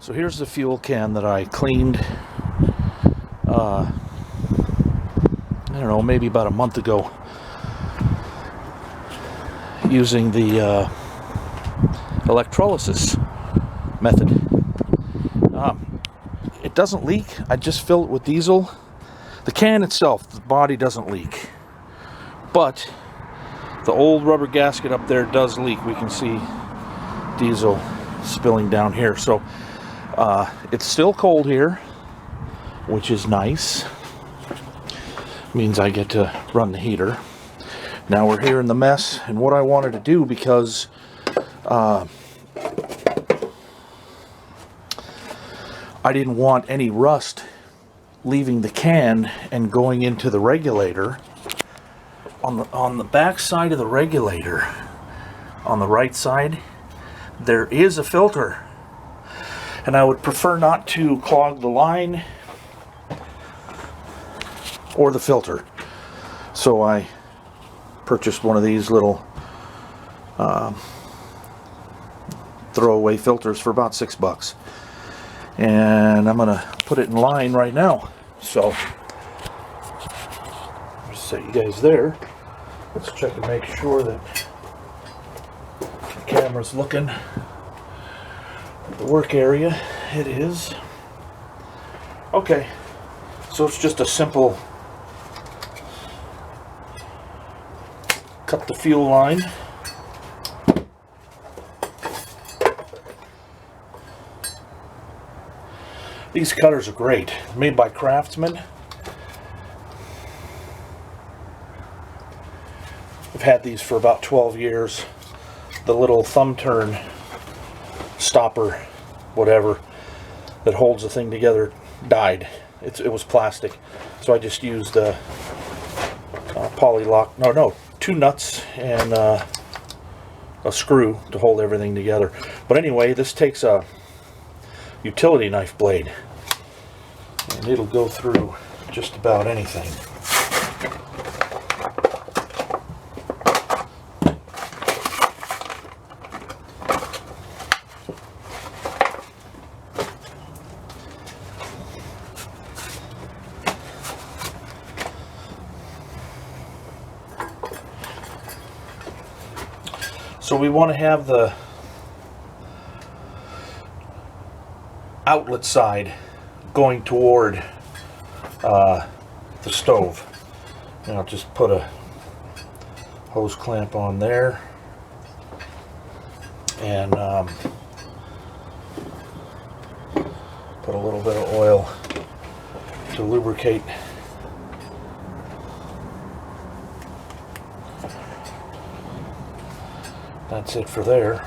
So here's the fuel can that I cleaned, I don't know, maybe about a month ago, using the electrolysis method. It doesn't leak. I just fill it with diesel. The can itself, the body doesn't leak, but the old rubber gasket up there does leak. We can see diesel spilling down here. So it's still cold here, which is nice. Means I get to run the heater. Now we're here in the mess, and what I wanted to do, because I didn't want any rust leaving the can and going into the regulator. On the back side of the regulator, on the right side, there is a filter, and I would prefer not to clog the line or the filter, so I purchased one of these little throwaway filters for about $6, and I'm gonna put it in line right now. So just set you guys there. Let's check and make sure that the camera's looking at the work area. It is. Okay, so it's just a simple cut the fuel line. These cutters are great, made by Craftsman. I've had these for about 12 years. The little thumb turn stopper, whatever, that holds the thing together died. It was plastic, so I just used a poly-lock, no, 2 nuts and a screw to hold everything together. But anyway, this takes a utility knife blade, and it'll go through just about anything. So we want to have the outlet side going toward the stove. And I'll just put a hose clamp on there, and put a little bit of oil to lubricate. That's it for there.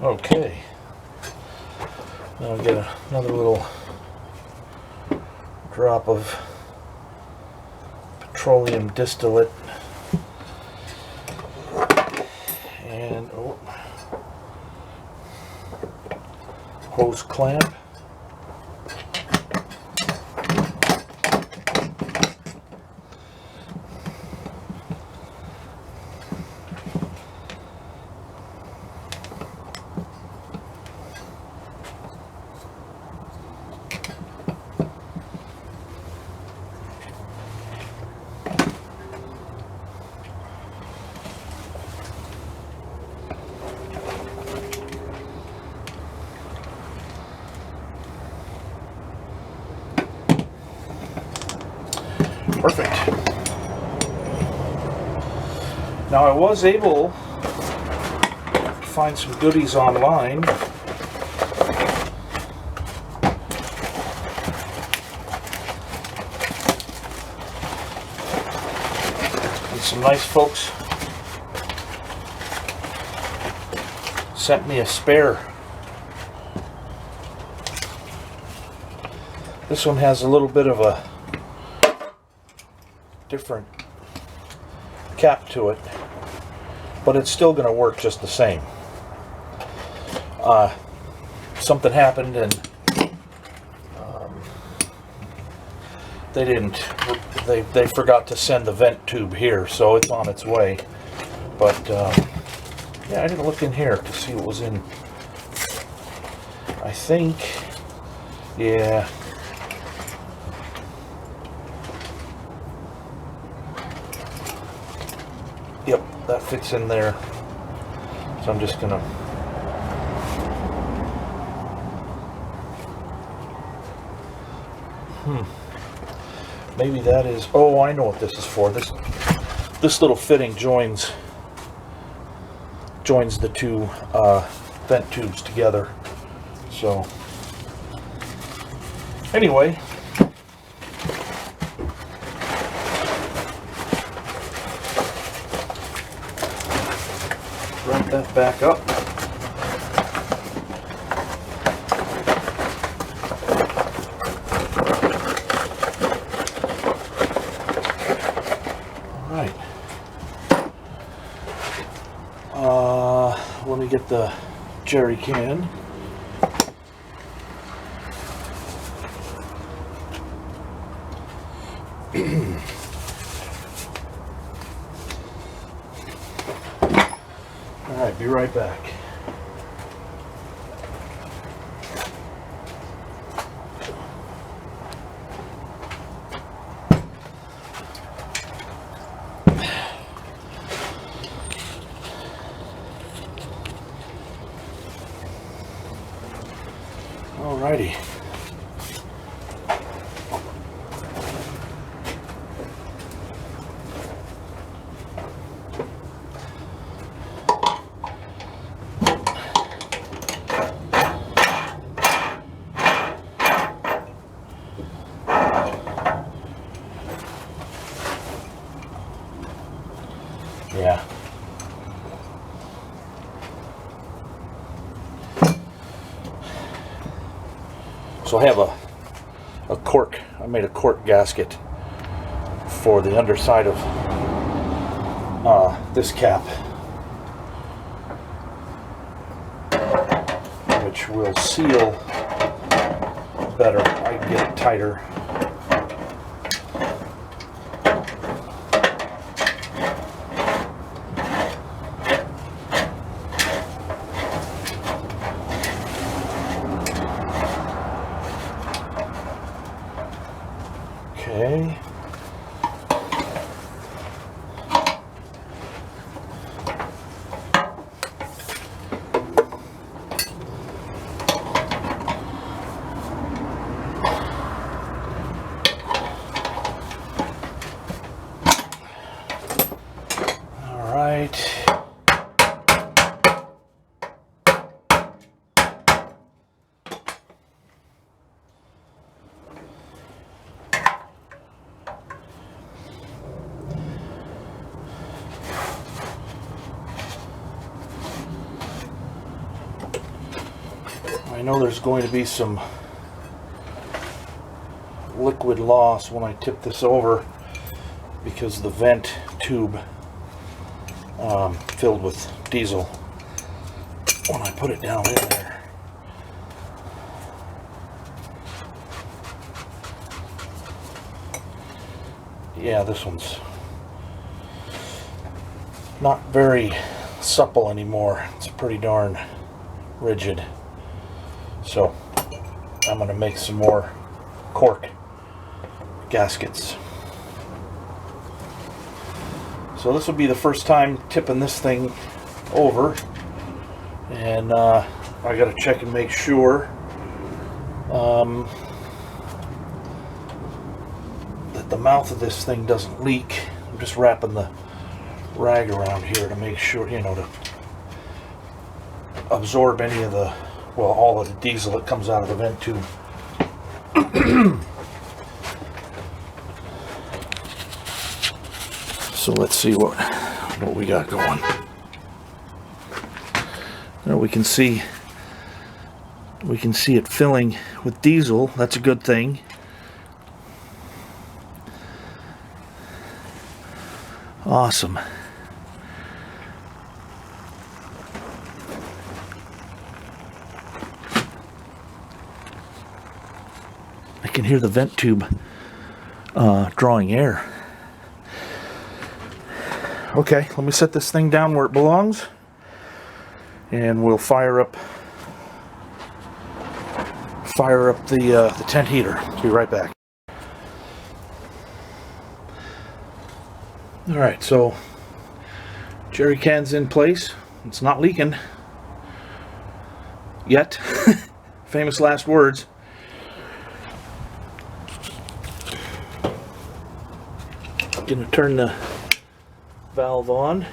Okay, now I'll get another little drop of petroleum distillate, and hose clamp. Perfect. Now I was able to find some goodies online. And some nice folks sent me a spare This one has a little bit of a different cap to it, but it's still going to work just the same. Something happened and they forgot to send the vent tube here, so it's on its way. But yeah, I didn't look in here to see what was in. I think, yeah. Yep, that fits in there. So I'm just gonna maybe that is, oh, I know what this is for. This little fitting joins the two vent tubes together. So anyway, wrap that back up. All right. Let me get the Gerry Can. Alright, be right back. Alrighty. Yeah. So I have a cork. I made a cork gasket for the underside of this cap, which will seal better. I can get it tighter. Okay. All right. I know there's going to be some liquid loss when I tip this over because the vent tube filled with diesel when I put it down in there. Yeah, this one's not very supple anymore. It's pretty darn rigid. So I'm going to make some more cork gaskets. So this will be the first time tipping this thing over, and I got to check and make sure that the mouth of this thing doesn't leak. I'm just wrapping the rag around here to make sure, you know, to absorb any of the, well, all of the diesel that comes out of the vent tube. So let's see what we got going. Now we can see it filling with diesel. That's a good thing. Awesome. I can hear the vent tube drawing air. Okay, let me set this thing down where it belongs, and we'll fire up the tent heater. Be right back. All right, so Gerry Can's in place. It's not leaking yet. Famous last words. Gonna turn the valve on.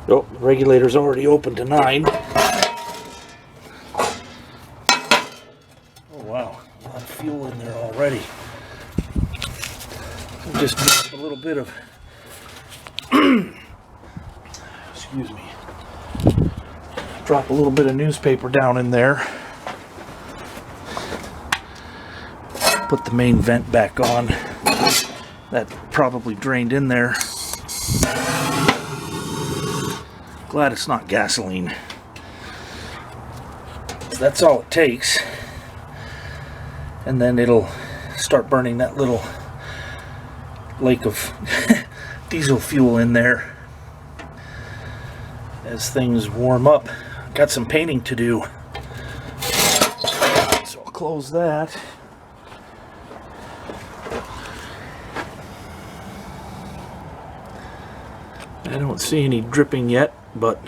Oh, the regulator's already open to 9. Oh wow, a lot of fuel in there already. Just drop a little bit of excuse me. Drop a little bit of newspaper down in there. Put the main vent back on. That probably drained in there. Glad it's not gasoline. That's all it takes. And then it'll start burning that little lake of diesel fuel in there as things warm up. Got some painting to do, so I'll close that. I don't see any dripping yet, but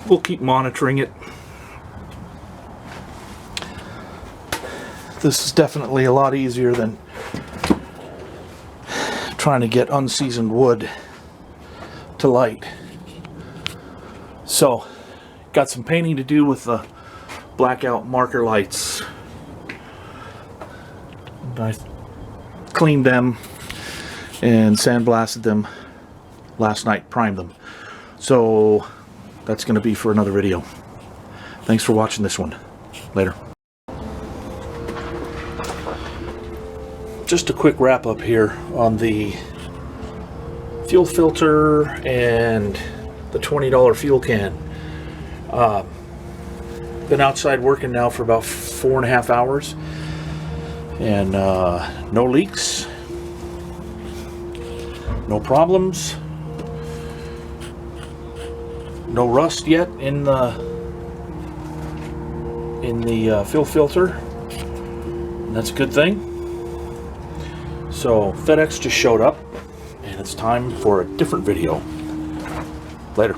we'll keep monitoring it. This is definitely a lot easier than trying to get unseasoned wood to light. So, got some painting to do with the blackout marker lights. I cleaned them and sandblasted them last night, primed them. So, that's going to be for another video. Thanks for watching this one. Later. Just a quick wrap up here on the fuel filter and the $20 fuel can. Been outside working now for about 4.5 hours, and no leaks, no problems, no rust yet in the fuel filter, and that's a good thing. So FedEx just showed up, and it's time for a different video. Later.